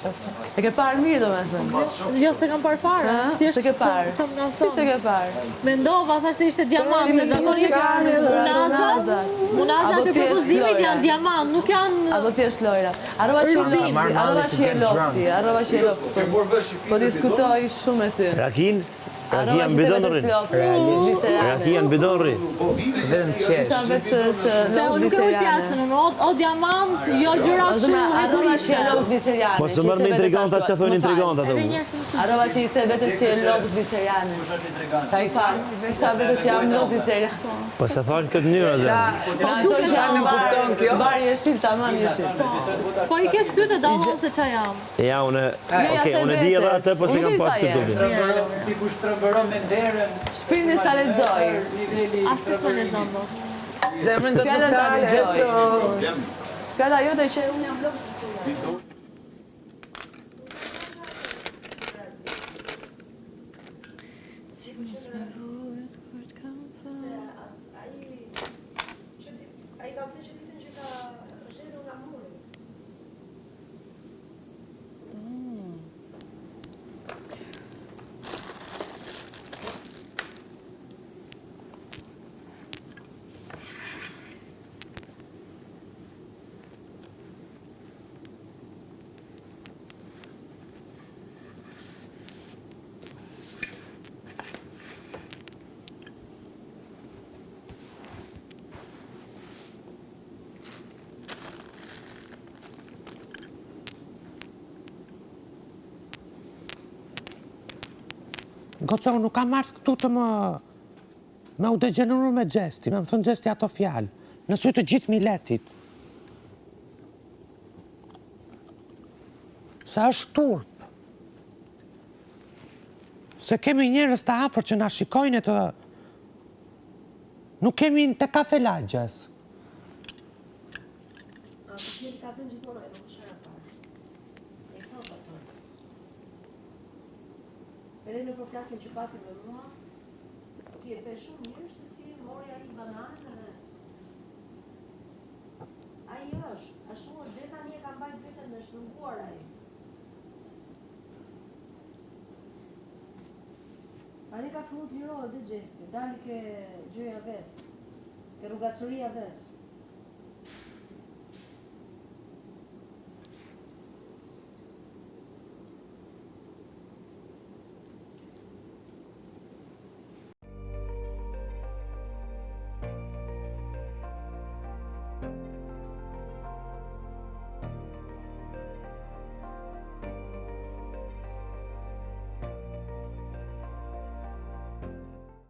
E ke parë mirë, domethënë. Jo, se kam parë fare. Se ke parë. Si se ke parë? Mendova, thashtë ishte diamant, me zakonisht munazat e propozimit janë diamant, nuk janë... Apo thjesht lojra. Arrova që je lofti. Po diskutoj shumë me ty. Rakin janë bidonërin. Rakin janë bidonërin. Vetëm qesh. Se unë nuk e u pjasën, o diamant, jo gjërat shumë. Arrova që je loftë zviceriane. Po të mërë me intrigantat që thojnë intrigantat. Arrova që i the vetës që je loftë zviceriane. Qa i farë? Këta vetës që jam loftë zviceriane. Po se thonë këtë njërë dhe. Na ato që janë barë jeshil, tamam jeshil. Po i ke sytë e dalon se qa jam. Ja, unë di edhe atë, po se kam pas këtë dubi. Shpirtin sa lexoj. Ashtë s'o lexon do. Zemrën do të Fjallën ta dëgjoj. kaje. Fjalla jote që unë jam loftë. Ai ka thënë që ditën që ka zhërë nga muri. Goco, nuk kam marrë këtu të me u degeneru me gjesti, me më thënë gjesti ato fjalë, në sy të gjithë miletit. Sa është turp. Se kemi njerëz të afër që na shikojnë të... Nuk kemi të kafe lagjes. Ti ka thënë gjithmonë ai nuk shara parë. E thot ato. Edhe në përflasin që pati me mua, ti e pe shumë mirë se si mori ai bananën edhe... Ai është shumë, dhe tani e ka mbajt vetën në shtrënguar ai. Tani ka fillu të lirohet dhe gjesti, dali ke gjëja vetë, ke rrugacëria vetë.